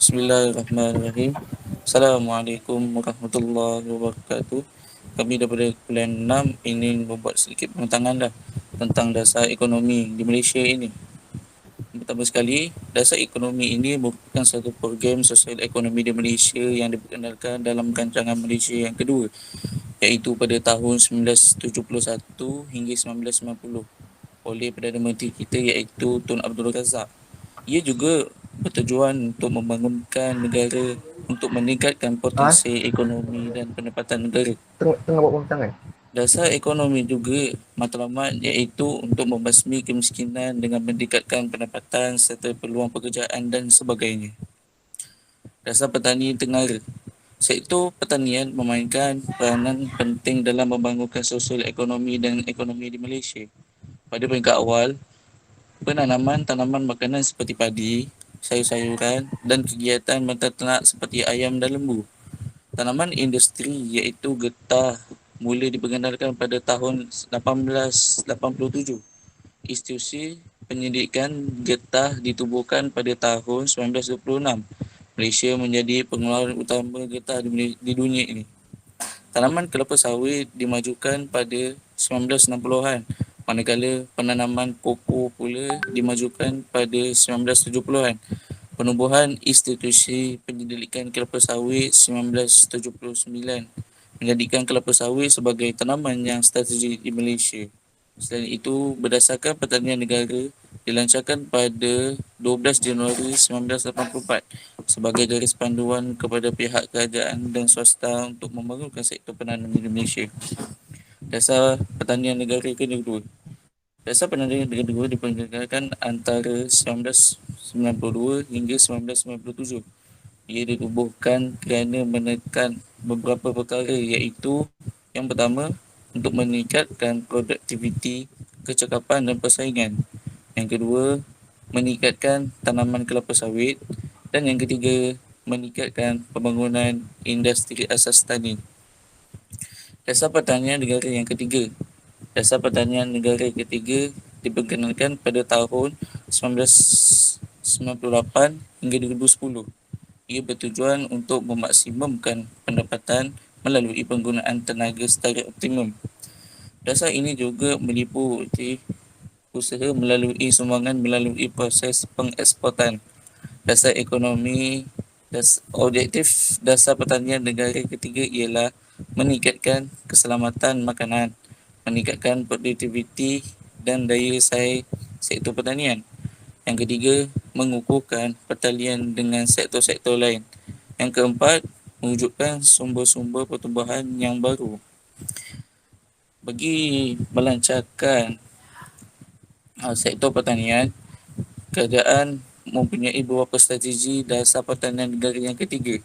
Bismillahirrahmanirrahim. Assalamualaikum warahmatullahi wabarakatuh. Kami daripada Kuliah 6 ingin membuat sedikit penerangan tentang dasar ekonomi di Malaysia ini. Pertama sekali, dasar ekonomi ini merupakan satu program sosial ekonomi di Malaysia yang diperkenalkan dalam rancangan Malaysia yang kedua, iaitu pada tahun 1971 hingga 1990 oleh Perdana Menteri kita iaitu Tun Abdul Razak. Ia juga bertujuan untuk membangunkan negara untuk meningkatkan Ah, potensi ekonomi dan pendapatan negara. tengah buat pembentangan. Dasar ekonomi juga matlamat iaitu untuk membasmi kemiskinan dengan meningkatkan pendapatan serta peluang pekerjaan dan sebagainya. Dasar petani tengara. Sektor pertanian memainkan peranan penting dalam membangunkan sosial ekonomi dan ekonomi di Malaysia. Pada peringkat awal, penanaman tanaman makanan seperti padi, sayur-sayuran dan kegiatan menternak seperti ayam dan lembu. Tanaman industri iaitu getah mula diperkenalkan pada tahun 1887. Institusi penyidikan getah ditubuhkan pada tahun 1926. Malaysia menjadi pengeluaran utama getah di dunia ini. Tanaman kelapa sawit dimajukan pada 1960-an, manakala penanaman koko pula dimajukan pada 1970-an. Penubuhan institusi penyelidikan kelapa sawit 1979 menjadikan kelapa sawit sebagai tanaman yang strategik di Malaysia. Selain itu, berdasarkan pertanian negara dilancarkan pada 12 Januari 1984 sebagai garis panduan kepada pihak kerajaan dan swasta untuk membangunkan sektor penanaman di Malaysia. Dasar pertanian negara kedua. Dasar pertanian negara kedua diperkenalkan antara 1992 hingga 1997. Ia ditubuhkan kerana menekan beberapa perkara iaitu yang pertama, untuk meningkatkan produktiviti, kecekapan dan persaingan. Yang kedua, meningkatkan tanaman kelapa sawit. Dan yang ketiga, meningkatkan pembangunan industri asas tani. Dasar pertanian negara yang ketiga. Dasar pertanian negara ketiga diperkenalkan pada tahun 1998 hingga 2010. Ia bertujuan untuk memaksimumkan pendapatan melalui penggunaan tenaga secara optimum. Dasar ini juga meliputi usaha melalui sumbangan melalui proses pengeksportan. Dasar ekonomi objektif dasar pertanian negara ketiga ialah meningkatkan keselamatan makanan, meningkatkan produktiviti dan daya saing sektor pertanian. Yang ketiga, mengukuhkan pertalian dengan sektor-sektor lain. Yang keempat, mewujudkan sumber-sumber pertumbuhan yang baru. Bagi melancarkan sektor pertanian, kerajaan mempunyai beberapa strategi dasar pertanian negara yang ketiga,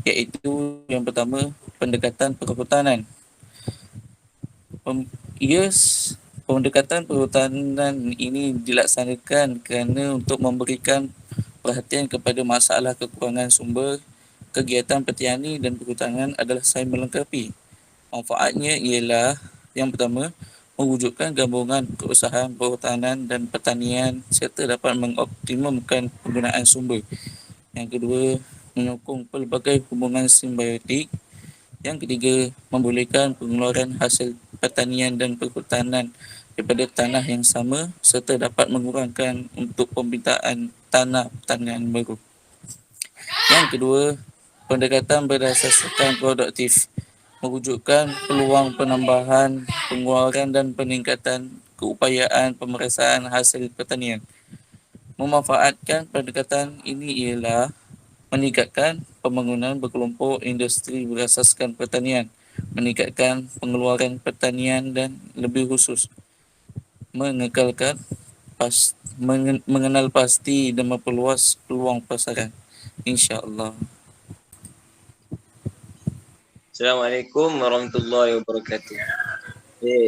iaitu yang pertama, pendekatan perhutanan. Pendekatan perhutanan ini dilaksanakan kerana untuk memberikan perhatian kepada masalah kekurangan sumber. Kegiatan pertanian dan perhutanan adalah saling melengkapi. Manfaatnya ialah yang pertama, mewujudkan gabungan keusahaan perhutanan dan pertanian serta dapat mengoptimumkan penggunaan sumber. Yang kedua, menyokong pelbagai hubungan simbiotik. Yang ketiga, membolehkan pengeluaran hasil pertanian dan perhutanan daripada tanah yang sama serta dapat mengurangkan untuk pembinaan tanah pertanian baru. Yang kedua, pendekatan berdasarkan produktif, mewujudkan peluang penambahan pengeluaran dan peningkatan keupayaan pemerasan hasil pertanian. Memanfaatkan pendekatan ini ialah meningkatkan pembangunan berkelompok industri berasaskan pertanian, meningkatkan pengeluaran pertanian dan lebih khusus mengekalkan mengenal pasti dan memperluas peluang pasaran, insya-Allah. Assalamualaikum warahmatullahi wabarakatuh.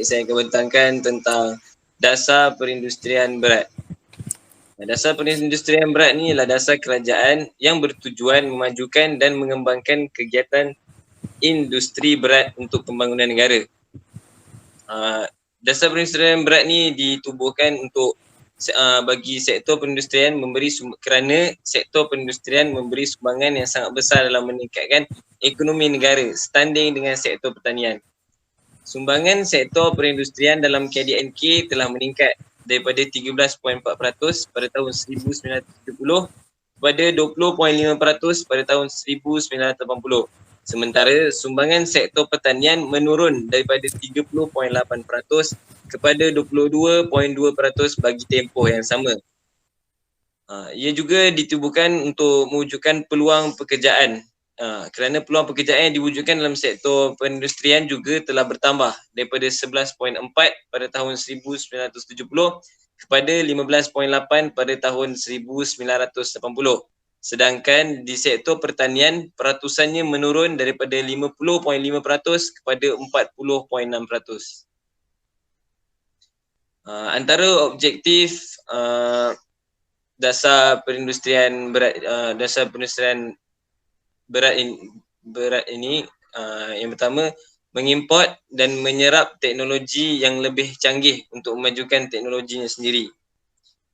Saya akan bentangkan tentang dasar perindustrian berat. Dasar perindustrian berat ni adalah dasar kerajaan yang bertujuan memajukan dan mengembangkan kegiatan industri berat untuk pembangunan negara. Dasar perindustrian berat ni ditubuhkan untuk bagi sektor perindustrian kerana sektor perindustrian memberi sumbangan yang sangat besar dalam meningkatkan ekonomi negara setanding dengan sektor pertanian. Sumbangan sektor perindustrian dalam KDNK telah meningkat daripada 13.4% pada tahun 1970 kepada 20.5% pada tahun 1980. Sementara sumbangan sektor pertanian menurun daripada 30.8% kepada 22.2% bagi tempoh yang sama. Ia juga ditubuhkan untuk mewujudkan peluang pekerjaan. Kerana peluang pekerjaan yang diwujudkan dalam sektor perindustrian juga telah bertambah daripada 11.4 pada tahun 1970 kepada 15.8 pada tahun 1980. Sedangkan di sektor pertanian, peratusannya menurun daripada 50.5% kepada 40.6%. Antara objektif dasar perindustrian berat ini yang pertama, mengimport dan menyerap teknologi yang lebih canggih untuk memajukan teknologinya sendiri.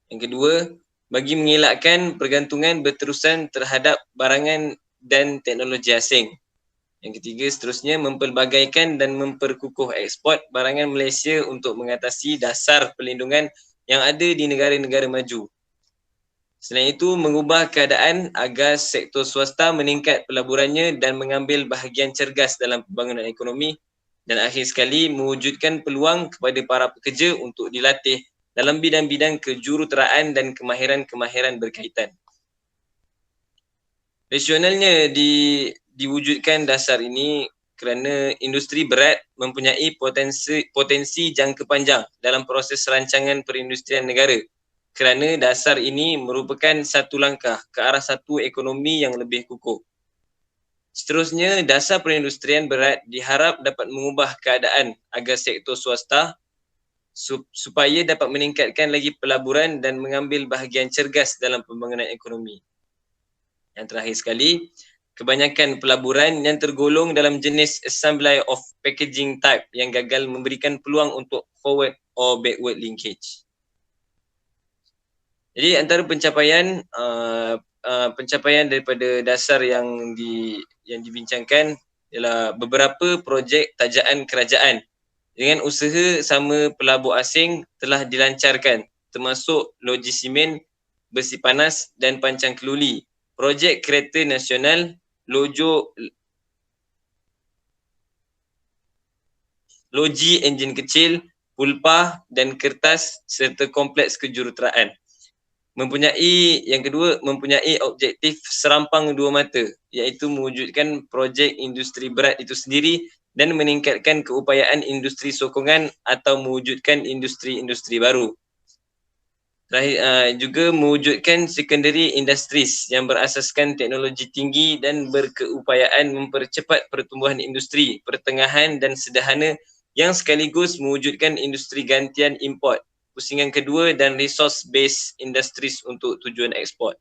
Yang kedua, bagi mengelakkan pergantungan berterusan terhadap barangan dan teknologi asing. Yang ketiga, seterusnya mempelbagaikan dan memperkukuh ekspor barangan Malaysia untuk mengatasi dasar perlindungan yang ada di negara-negara maju. Selain itu, mengubah keadaan agar sektor swasta meningkat pelaburannya dan mengambil bahagian cergas dalam pembangunan ekonomi. Dan akhir sekali, mewujudkan peluang kepada para pekerja untuk dilatih dalam bidang-bidang kejuruteraan dan kemahiran-kemahiran berkaitan. Rasionalnya diwujudkan dasar ini kerana industri berat mempunyai potensi jangka panjang dalam proses rancangan perindustrian negara. Kerana dasar ini merupakan satu langkah ke arah satu ekonomi yang lebih kukuh. Seterusnya, dasar perindustrian berat diharap dapat mengubah keadaan agar sektor swasta supaya dapat meningkatkan lagi pelaburan dan mengambil bahagian cergas dalam pembangunan ekonomi. Yang terakhir sekali, kebanyakan pelaburan yang tergolong dalam jenis assembly of packaging type yang gagal memberikan peluang untuk forward or backward linkage. Jadi antara pencapaian daripada dasar yang dibincangkan ialah beberapa projek tajaan kerajaan dengan usaha sama pelabur asing telah dilancarkan, termasuk loji simen, besi panas dan pancang keluli, projek kereta nasional, loji enjin kecil, pulpah dan kertas serta kompleks kejuruteraan. Yang kedua, mempunyai objektif serampang dua mata, iaitu mewujudkan projek industri berat itu sendiri dan meningkatkan keupayaan industri sokongan atau mewujudkan industri-industri baru. Juga mewujudkan secondary industries yang berasaskan teknologi tinggi dan berkeupayaan mempercepat pertumbuhan industri, pertengahan dan sederhana yang sekaligus mewujudkan industri gantian import, pusingan kedua dan resource-based industries untuk tujuan ekspor.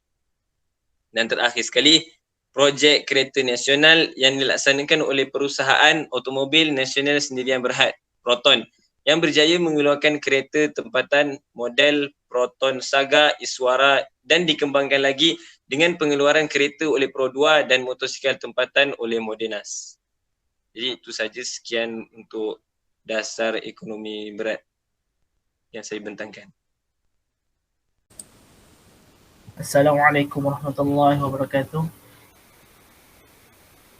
Dan terakhir sekali, projek kereta nasional yang dilaksanakan oleh perusahaan automobil nasional sendirian berhad, Proton, yang berjaya mengeluarkan kereta tempatan model Proton Saga, Iswara dan dikembangkan lagi dengan pengeluaran kereta oleh Pro2 dan motosikal tempatan oleh Modenas. Jadi itu saja, sekian untuk dasar ekonomi berat yang saya bentangkan. Assalamualaikum warahmatullahi wabarakatuh.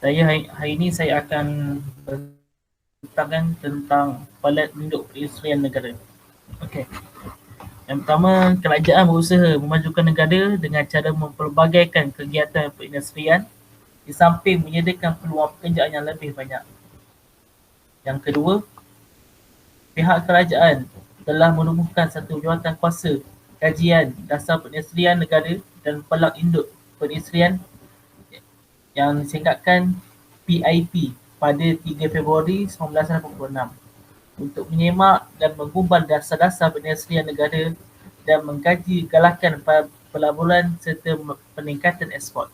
Hari ini saya akan bentangkan tentang pelat induk perindustrian negara. Okey. Yang pertama, kerajaan berusaha memajukan negara dengan cara mempelbagaikan kegiatan perindustrian di samping menyediakan peluang pekerjaan yang lebih banyak. Yang kedua, pihak kerajaan telah menubuhkan satu jawatan kuasa kajian dasar perindustrian negara dan pelat induk perindustrian yang disingkatkan PIP pada 3 Februari 1986 untuk menyemak dan menggubal dasar-dasar perindustrian negara dan mengkaji galakan pelaburan serta peningkatan ekspor.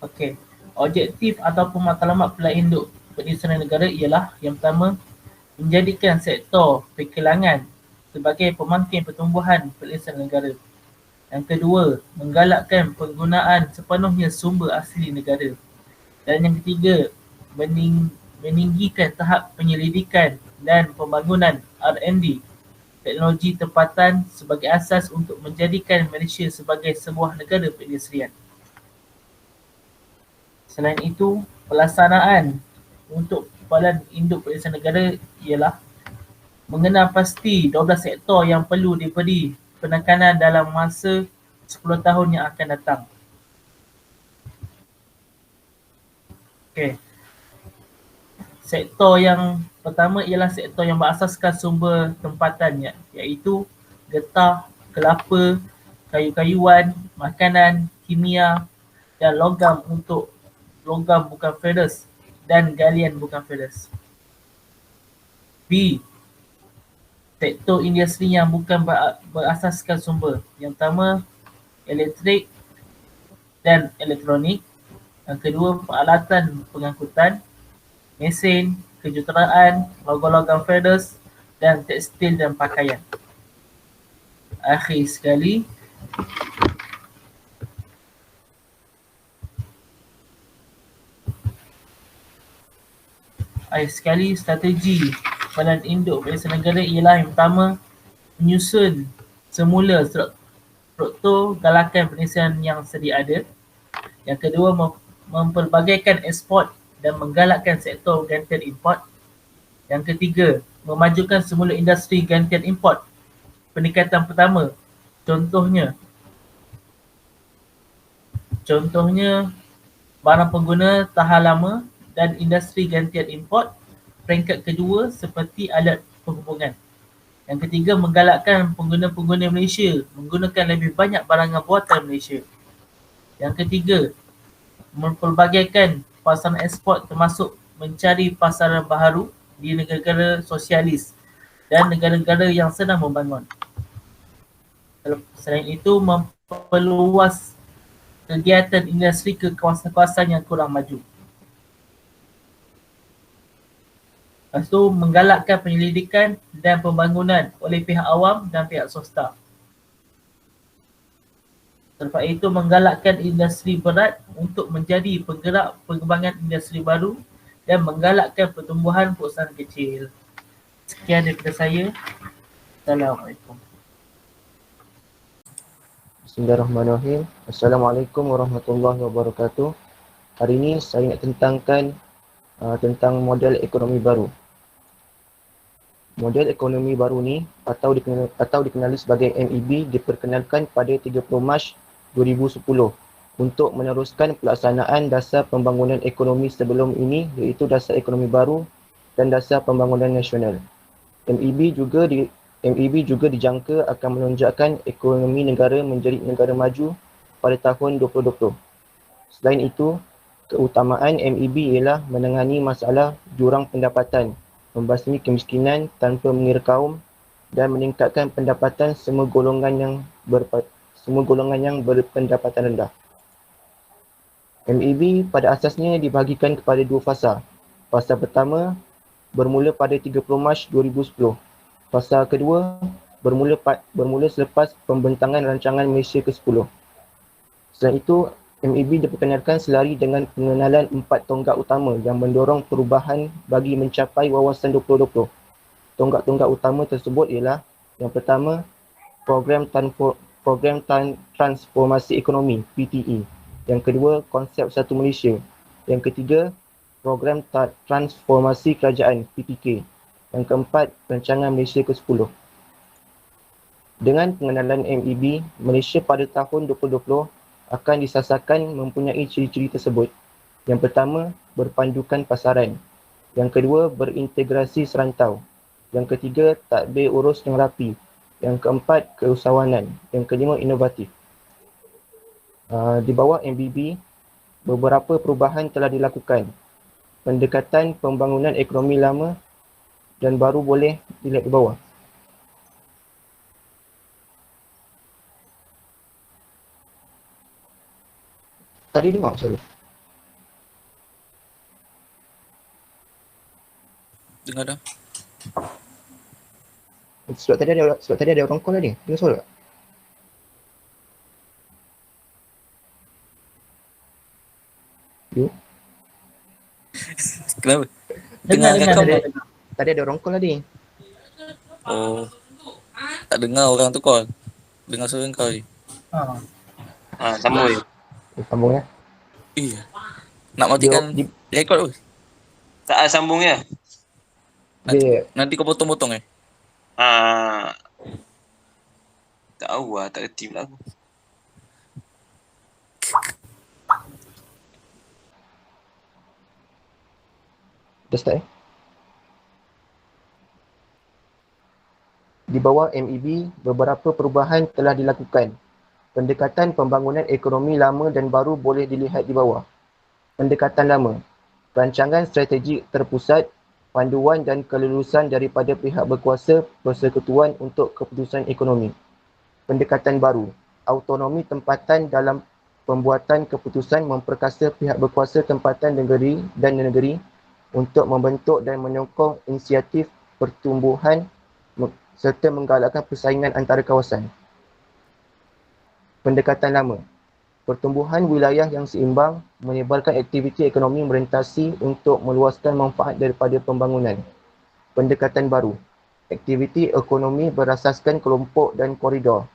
Okey, objektif ataupun matlamat pelat induk perindustrian negara ialah yang pertama, menjadikan sektor perkilangan sebagai pemangkin pertumbuhan perindustrian negara. Yang kedua, menggalakkan penggunaan sepenuhnya sumber asli negara. Dan yang ketiga, meninggikan tahap penyelidikan dan pembangunan R&D teknologi tempatan sebagai asas untuk menjadikan Malaysia sebagai sebuah negara perindustrian. Selain itu, pelaksanaan untuk Kepala Induk Perindustrian Negara ialah mengenal pasti 12 sektor yang perlu diberi penekanan dalam masa 10 tahun yang akan datang. Okey. Sektor yang pertama ialah sektor yang berasaskan sumber tempatannya, iaitu getah, kelapa, kayu-kayuan, makanan, kimia dan logam untuk logam bukan ferrous dan galian bukan ferrous. B. Sektor industri yang bukan berasaskan sumber. Yang pertama, elektrik dan elektronik. Yang kedua, peralatan pengangkutan, mesin, kejuruteraan, logam-logam ferrous dan tekstil dan pakaian. Akhir sekali, strategi Badan Induk Perindustrian Negara ialah yang pertama, menyusun semula struktur galakan perindustrian yang sedia ada. Yang kedua, mempelbagaikan ekspor dan menggalakkan sektor gantian import. Yang ketiga, memajukan semula industri gantian import. Peningkatan pertama, contohnya barang pengguna tahan lama dan industri gantian import. Peringkat kedua, seperti alat perhubungan. Yang ketiga, menggalakkan pengguna-pengguna Malaysia menggunakan lebih banyak barangan buatan Malaysia. Yang ketiga, mempelbagaikan pasaran ekspor termasuk mencari pasaran baharu di negara-negara sosialis dan negara-negara yang sedang membangun. Selain itu, memperluas kegiatan industri ke kawasan-kawasan yang kurang maju. Lepas tu, menggalakkan penyelidikan dan pembangunan oleh pihak awam dan pihak swasta. Selepas itu, menggalakkan industri berat untuk menjadi penggerak pengembangan industri baru dan menggalakkan pertumbuhan perusahaan kecil. Sekian daripada saya. Assalamualaikum. Bismillahirrahmanirrahim. Assalamualaikum warahmatullahi wabarakatuh. Hari ini saya nak tentangkan tentang model ekonomi baru. Model ekonomi baru ni atau dikenali sebagai MEB diperkenalkan pada 30 Mac 2010 untuk meneruskan pelaksanaan dasar pembangunan ekonomi sebelum ini, iaitu dasar ekonomi baru dan dasar pembangunan nasional. MEB juga dijangka akan menonjakkan ekonomi negara menjadi negara maju pada tahun 2020. Selain itu, keutamaan MEB ialah menangani masalah jurang pendapatan, membasmi kemiskinan tanpa mengira kaum dan meningkatkan pendapatan semua golongan yang berpendapatan rendah. MEB pada asasnya dibahagikan kepada dua fasa. Fasa pertama bermula pada 30 Mac 2010. Fasa kedua bermula selepas pembentangan rancangan Malaysia ke-10. Selain itu, MEB diperkenalkan selari dengan pengenalan 4 tonggak utama yang mendorong perubahan bagi mencapai wawasan 2020. Tonggak-tonggak utama tersebut ialah yang pertama, program transformasi ekonomi PTE. Yang kedua, konsep satu Malaysia. Yang ketiga, program transformasi kerajaan PTK. Yang keempat, rancangan Malaysia ke-10. Dengan pengenalan MEB, Malaysia pada tahun 2020 akan disasarkan mempunyai ciri-ciri tersebut. Yang pertama, berpandukan pasaran. Yang kedua, berintegrasi serantau. Yang ketiga, tadbir urus yang rapi. Yang keempat, keusahawanan. Yang kelima, inovatif. Di bawah MEB, beberapa perubahan telah dilakukan. Pendekatan pembangunan ekonomi lama dan baru boleh dilihat di bawah. Tadi dengar saya. Dengar dah? Sebab tadi ada orang call tadi. Dengar suara tak? You? Kenapa? Dengar, dengar, rekam dengar. tak? Tadi ada orang call tadi. Oh, tak dengar orang tu call. Dengar suara kau je. Sambung je. Sambung ya. Iya. Nak matikan rekod tu. Tak sambung je. Nanti kau potong-potong Ah, tahu lah, tak kerti pula aku. Dah start Di bawah MEB, beberapa perubahan telah dilakukan. Pendekatan pembangunan ekonomi lama dan baru boleh dilihat di bawah. Pendekatan lama, rancangan strategik terpusat, panduan dan kelulusan daripada pihak berkuasa persekutuan untuk keputusan ekonomi. Pendekatan baru, autonomi tempatan dalam pembuatan keputusan memperkasa pihak berkuasa tempatan negeri dan negeri untuk membentuk dan menyokong inisiatif pertumbuhan serta menggalakkan persaingan antara kawasan. Pendekatan lama, pertumbuhan wilayah yang seimbang, menyebarkan aktiviti ekonomi merentasi untuk meluaskan manfaat daripada pembangunan. Pendekatan baru, aktiviti ekonomi berasaskan kelompok dan koridor.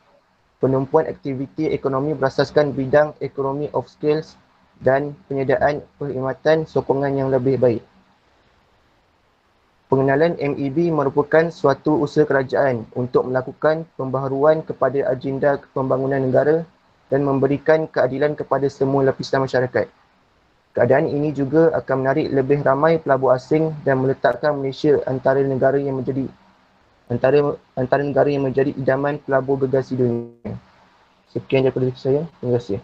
Penumpuan aktiviti ekonomi berasaskan bidang economy of scales dan penyediaan perkhidmatan sokongan yang lebih baik. Pengenalan MEB merupakan suatu usaha kerajaan untuk melakukan pembaharuan kepada agenda pembangunan negara dan memberikan keadilan kepada semua lapisan masyarakat. Keadaan ini juga akan menarik lebih ramai pelabur asing dan meletakkan Malaysia antara negara yang menjadi idaman pelabur gergasi dunia. Sekian daripada saya. Terima kasih.